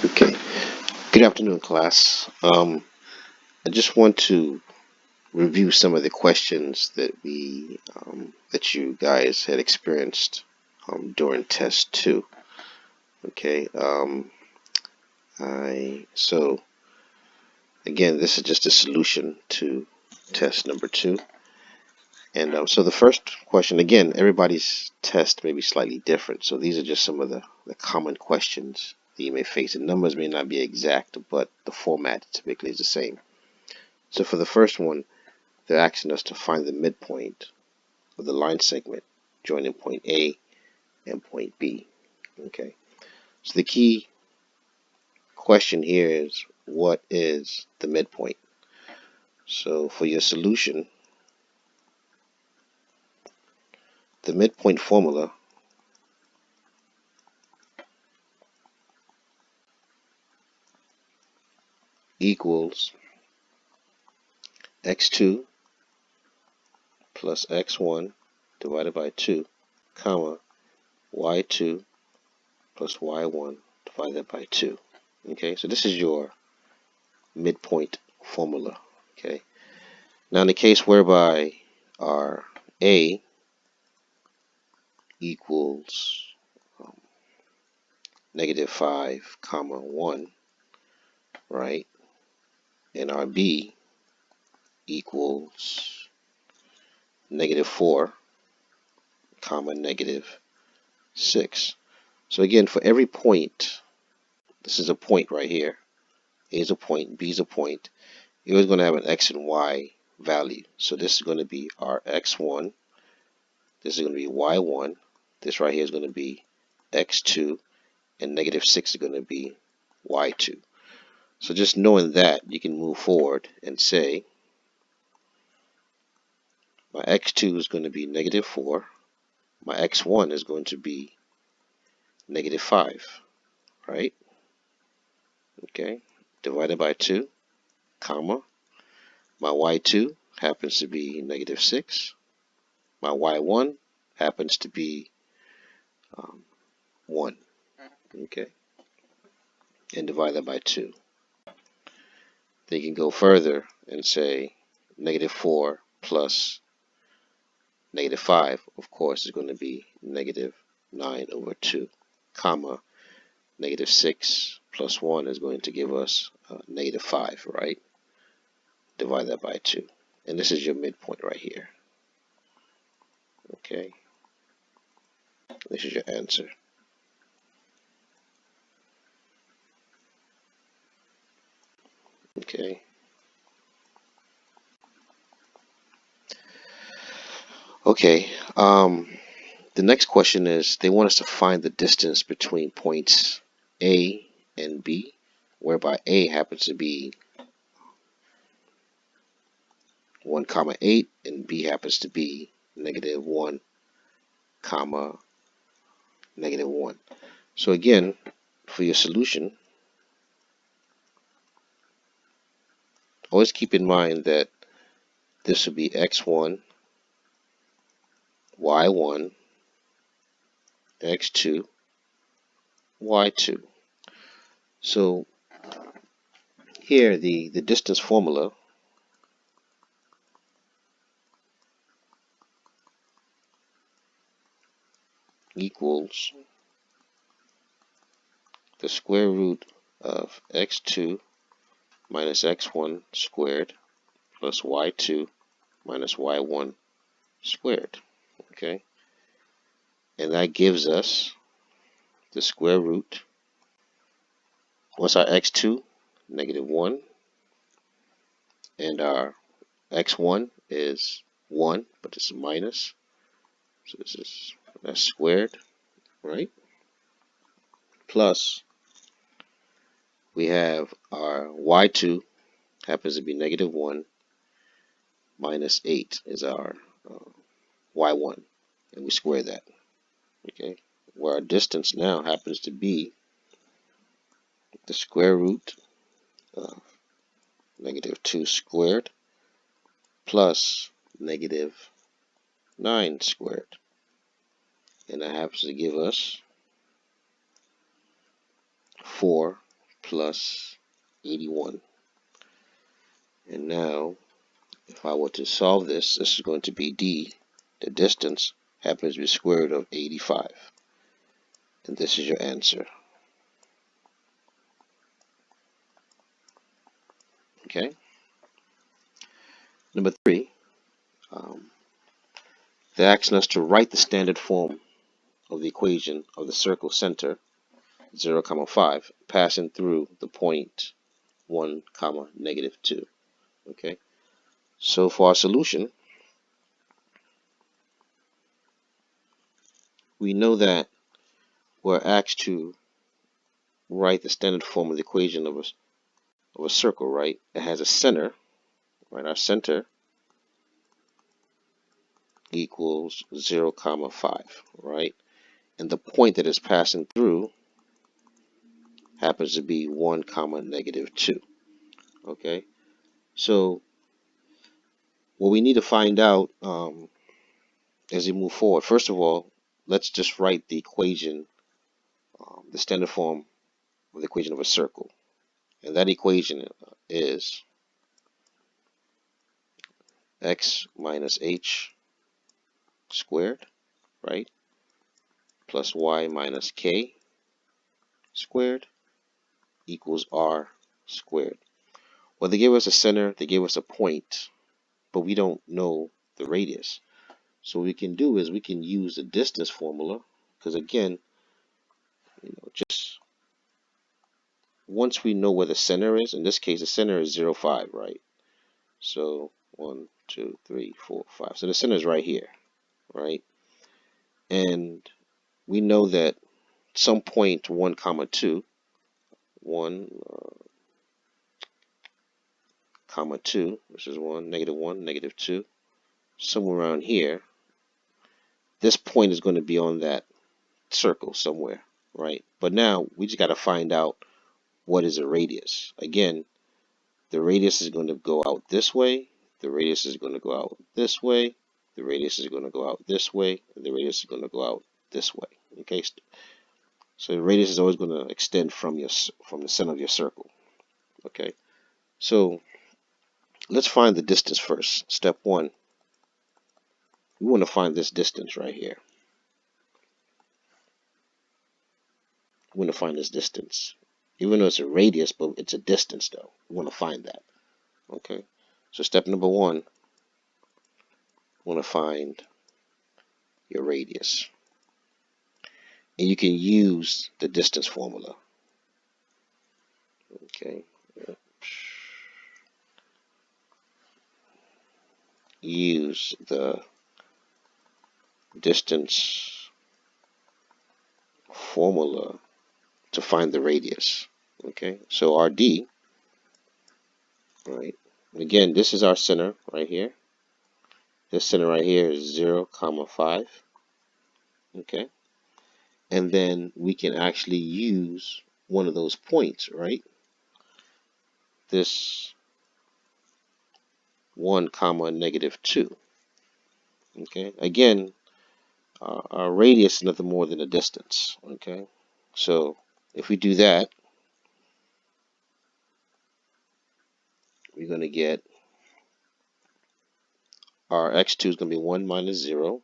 Okay. Good afternoon, class. I just want to review some of the questions that that you guys had experienced during test 2. Okay. So again, this is just a solution to test number 2. And so the first question, again, everybody's test may be slightly different. So these are just some of the common questions that you may face. The numbers may not be exact, but the format typically is the same. So for the first one, they're asking us to find the midpoint of the line segment joining point A and point B. Okay. So the key question here is, what is the midpoint? So for your solution, the midpoint formula equals x2 plus x1 divided by 2, comma, y2 plus y1 divided by 2. Okay, so this is your midpoint formula. Okay, now in the case whereby our A equals -5, comma 1, right, and our B equals -4, comma -6. So again, for every point, this is a point right here. A is a point, B is a point. You're always going to have an X and Y value. So this is going to be our X1. This is going to be Y1. This right here is going to be X2. And -6 is going to be Y2. So just knowing that, you can move forward and say, my X2 is going to be -4. My X1 is going to be -5, right? Okay, divided by 2, comma. My Y2 happens to be -6. My Y1 happens to be 1. Okay, and divide that by 2. Then you can go further and say -4 plus -5, of course, is going to be -9/2, comma, -6 plus 1 is going to give us -5, right? Divide that by 2. And this is your midpoint right here. Okay, this is your answer. Okay. Okay. The next question is, they want us to find the distance between points A and B, whereby A happens to be 1, comma 8, and B happens to be -1, comma -1. So again, for your solution, always keep in mind that this would be x1, y1, x2, y2. So here the distance formula equals the square root of x2 minus x1 squared plus y2 minus y1 squared. Okay, and that gives us the square root. What's our x2? -1, and our x1 is 1, but it's a minus, so that's squared, right? Plus we have our y2 happens to be -1, minus 8 is our y1, and we square that. Okay, where our distance now happens to be the square root of -2 squared plus -9 squared, and that happens to give us 4, plus 81. And now, if I were to solve this, this is going to be d, the distance, happens to be square root of 85. And this is your answer. Okay. Number 3, they're asking us to write the standard form of the equation of the circle center 0, 5, passing through the point 1, negative 2. Okay. So for our solution, we know that we're asked to write the standard form of the equation of a circle, right? It has a center, right? Our center equals 0, 5, right? And the point that is passing through happens to be 1, negative 2. Okay? So what we need to find out as we move forward, first of all, let's just write the equation, the standard form of the equation of a circle. And that equation is x minus h squared, right? Plus y minus k squared equals r squared. Well, they gave us a center, they gave us a point, but we don't know the radius. So what we can do is we can use the distance formula, because again, just once we know where the center is, in this case the center is 0, 5, right? So 1, 2, 3, 4, 5. So the center is right here, right? And we know that some point 1, 2, 1, 2, this is 1, negative 2, somewhere around here, this point is going to be on that circle somewhere, right? But now we just got to find out what is a radius. Again, the radius is going to go out this way, the radius is going to go out this way, the radius is going to go out this way, and the radius is going to go out this way. Okay, so the radius is always going to extend from the center of your circle. Okay, so let's find the distance first. Step 1, we want to find this distance right here. We want to find this distance, even though it's a radius, but it's a distance though. We want to find that. Okay, so step number 1, we want to find your radius. And you can use the distance formula. Okay. Use the distance formula to find the radius. Okay. So our D, right? Again, this is our center right here. This center right here is 0, 5. Okay. And then we can actually use one of those points, right? This 1, negative 2. Okay. Again, our radius is nothing more than a distance. Okay. So if we do that, we're going to get our x2 is going to be 1 minus 0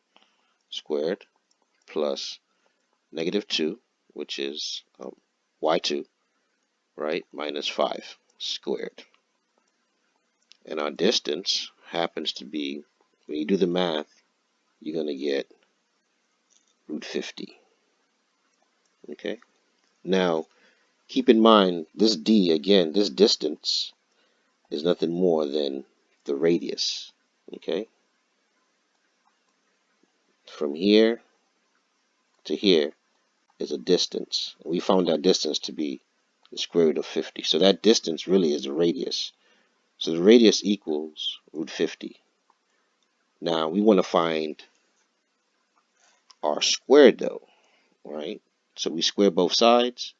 squared plus negative 2, which is y2, right, minus 5 squared. And our distance happens to be, when you do the math, you're going to get root 50. Okay. Now, keep in mind, this d, again, this distance is nothing more than the radius. Okay. From here to here is a distance. We found that distance to be the square root of 50. So that distance really is the radius. So the radius equals root 50. Now we want to find r squared though, right? So we square both sides.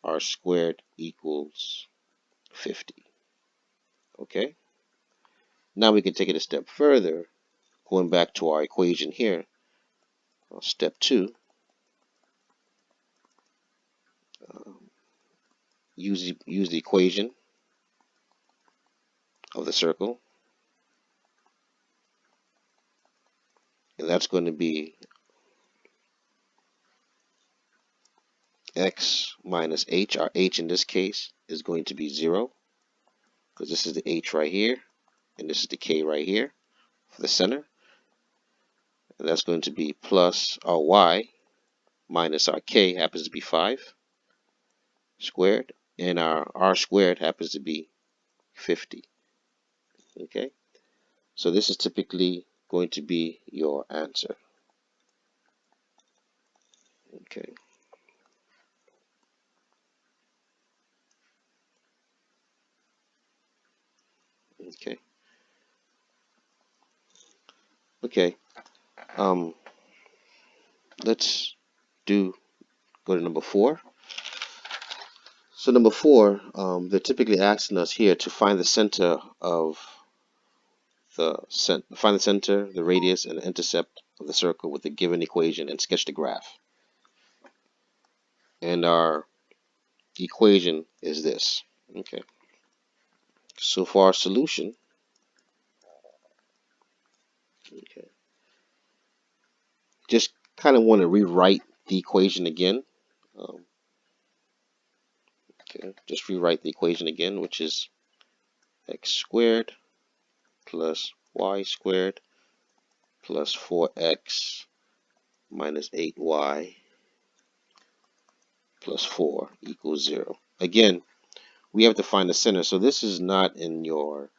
R squared equals 50. Okay? Now we can take it a step further, going back to our equation here. Step 2. use the equation of the circle, and that's going to be x minus h. Our h in this case is going to be 0, because this is the h right here, and this is the k right here for the center. And that's going to be plus our y minus our k happens to be 5 squared, and our r squared happens to be 50. Okay, so this is typically going to be your answer. Okay. Okay. Okay. Um, let's go to number 4. So number 4, they're typically asking us here to find the center of the radius, and the intercept of the circle with the given equation, and sketch the graph. And our equation is this. Okay. So for our solution, okay, just kind of want to rewrite the equation again. Okay, just rewrite the equation again, which is x squared plus y squared plus 4x minus 8y plus 4 equals 0. Again, we have to find the center, so this is not in your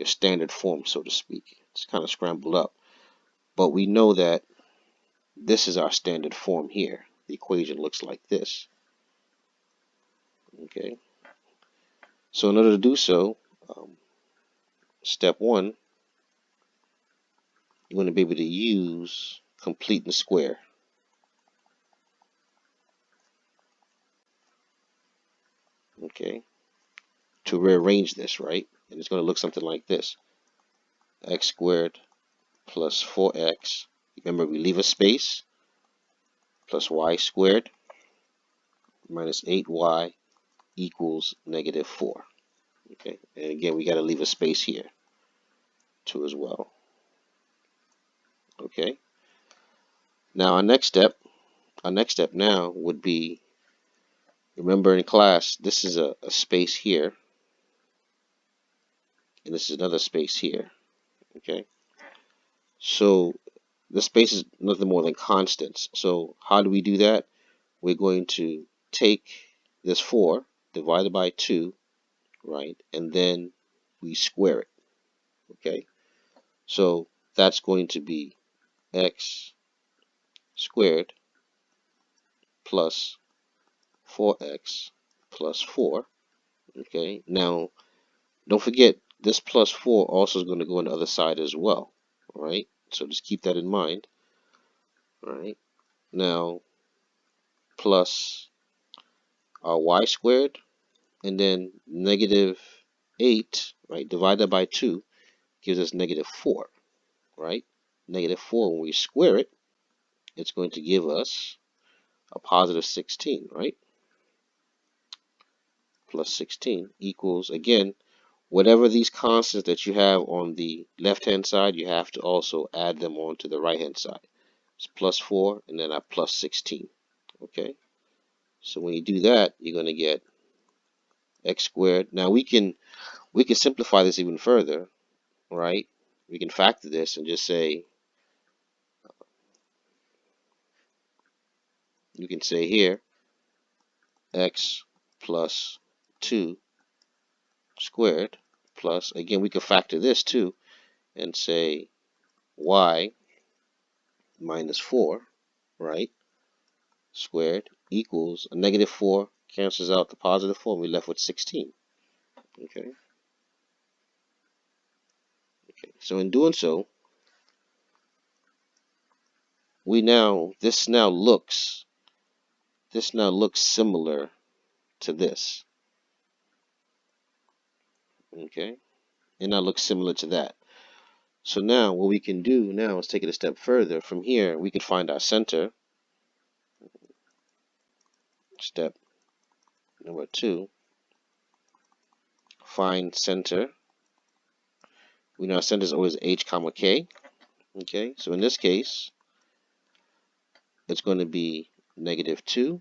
standard form, so to speak. It's kind of scrambled up, but we know that this is our standard form here. The equation looks like this. Okay, so in order to do so, step 1, you're going to be able to use complete the square. Okay, to rearrange this, right? And it's going to look something like this. X squared plus 4x. Remember, we leave a space. Plus y squared minus 8y equals negative 4. Okay, and again, we got to leave a space here too as well. Okay, now our next step now would be, remember in class, this is a space here, and this is another space here. Okay, so the space is nothing more than constants. So how do we do that? We're going to take this 4 divided by 2, right, and then we square it. Okay, so that's going to be x squared plus 4x plus 4. Okay, now don't forget this plus 4 also is going to go on the other side as well. All right, so just keep that in mind. All right, now plus our y squared, and then negative 8, right, divided by 2 gives us negative 4, right? Negative 4, when we square it, it's going to give us a positive 16, right? Plus 16 equals, again, whatever these constants that you have on the left-hand side, you have to also add them on to the right-hand side. It's plus 4, and then I plus 16. Okay, so when you do that, you're going to get x squared. Now we can simplify this even further, right? We can factor this and just say, you can say here, x plus 2 squared plus, again, we could factor this too and say y minus 4, right, squared equals a negative 4 cancels out the positive 4, and we're left with 16. Okay. Okay. So in doing so, this now looks similar to this. Okay. It now looks similar to that. So now what we can do now is take it a step further. From here, we can find our center. Step number 2. find center. We know our center is always h comma k. Okay, so in this case, it's going to be -2,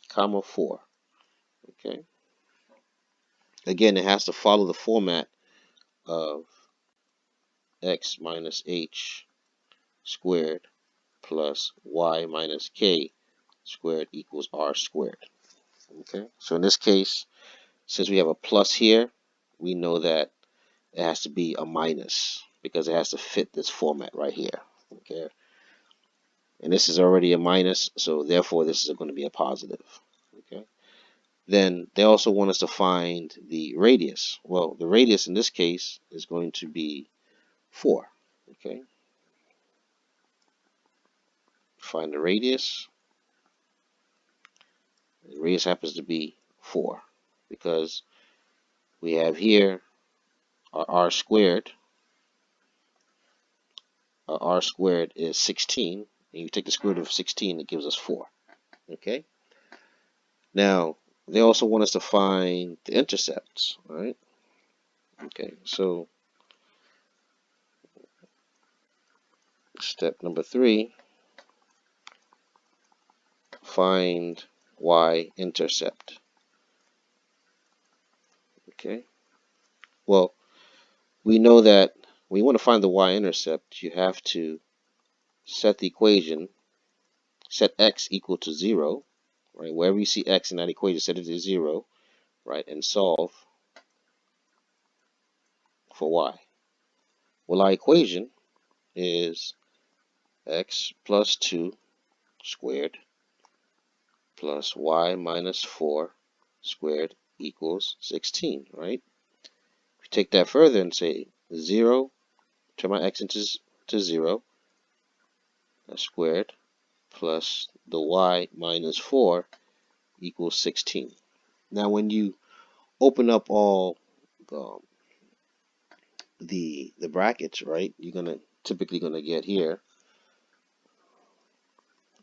comma 4. Okay, again, it has to follow the format of x minus h squared plus y minus k squared equals r squared. Okay, so in this case, since we have a plus here, we know that it has to be a minus because it has to fit this format right here. Okay, and this is already a minus, so therefore this is going to be a positive. Okay, then they also want us to find the radius. Well, the radius in this case is going to be 4. Okay, find the radius. The radius happens to be 4 because we have here our r squared. Our r squared is 16, and you take the square root of 16, it gives us 4. Okay. Now they also want us to find the intercepts. All right. Okay. So step number 3, find y intercept. Okay. Well, we know that when you want to find the y intercept, you have to set the equation, set x equal to 0, right? Wherever you see x in that equation, set it to 0, right? And solve for y. Well, our equation is x plus 2 squared plus y minus 4 squared equals 16, right? If you take that further and say 0, turn my x into 0, that's squared, plus the y minus 4 equals 16. Now when you open up all um, the brackets, right, you're gonna typically gonna get here,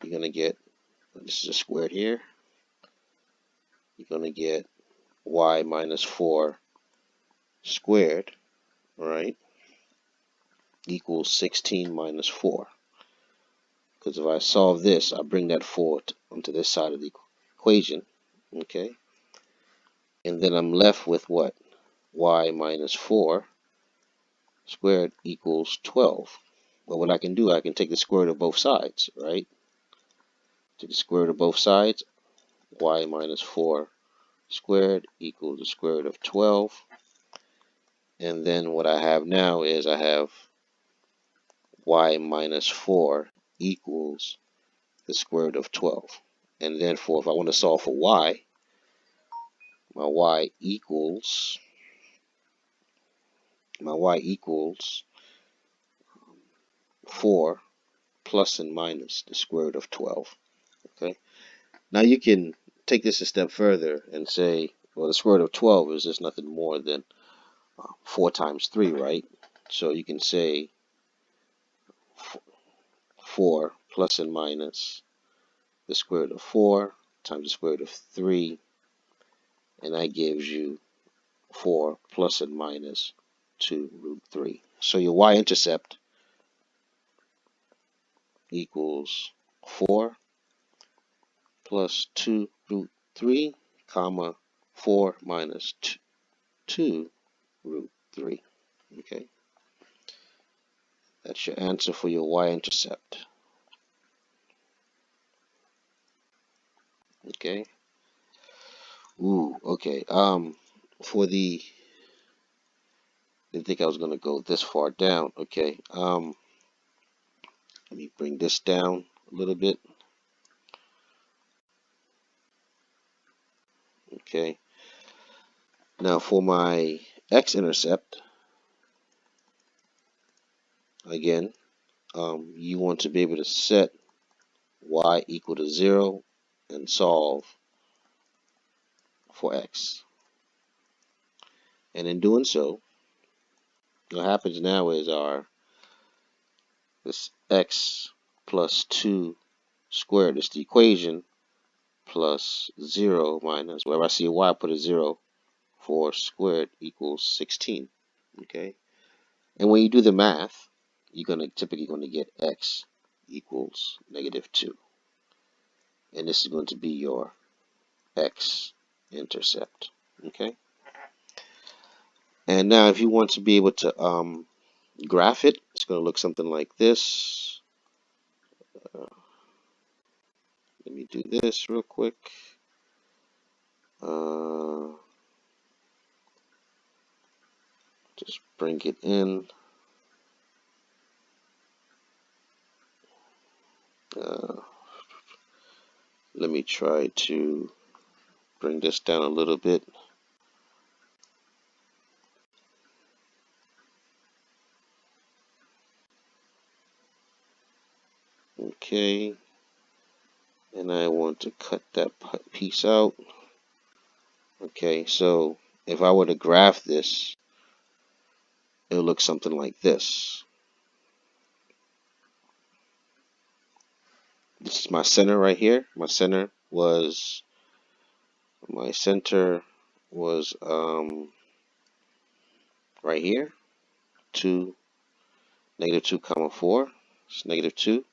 you're gonna get, this is a squared here, you're gonna get y minus 4 squared, right, equals 16 minus 4. Because if I solve this, I bring that 4 onto this side of the equation, okay? And then I'm left with what? Y minus 4 squared equals 12. Well, what I can do, I can take the square root of both sides, right? Take the square root of both sides, y minus 4 squared equals the square root of 12. And then what I have now is I have y minus 4 equals the square root of 12. And therefore, if I want to solve for y, my y equals 4 plus and minus the square root of 12. Okay. Now you can take this a step further and say, well, the square root of 12 is just nothing more than 4 times 3, right? So you can say 4 plus and minus the square root of 4 times the square root of 3, and that gives you 4 plus and minus 2 root 3. So your y-intercept equals 4 plus 2 root 3, comma 4 minus 2 root 3. Okay, that's your answer for your y-intercept. Okay. Ooh, okay. For the, I didn't think I was gonna go this far down. Okay. Let me bring this down a little bit. Okay. Now for my x-intercept, again, you want to be able to set y equal to 0 and solve for x. And in doing so, what happens now is this x plus 2 squared is the equation plus 0 minus, wherever I see a y, I put a 0 4 squared equals 16. Okay, and when you do the math, you're typically going to get x equals -2, and this is going to be your x-intercept. Okay, and now if you want to be able to graph it, it's going to look something like this. Let me do this real quick. Just bring it in. Let me try to bring this down a little bit. Okay, and I want to cut that piece out. Okay, so if I were to graph this, it would look something like this. This is my center right here. My center was right here, -2, comma 4. It's -2.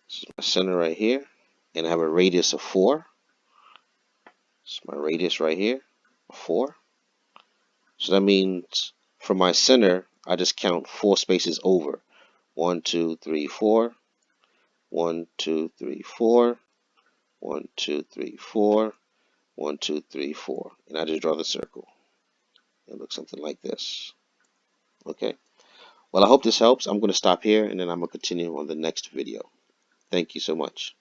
This is my center right here, and I have a radius of 4. This is my radius right here, 4. So that means from my center, I just count 4 spaces over. 1, 2, 3, 4. 1, 2, 3, 4. 1, 2, 3, 4. 1, 2, 3, 4. And I just draw the circle. It looks something like this. Okay. Well, I hope this helps. I'm going to stop here, and then I'm going to continue on the next video. Thank you so much.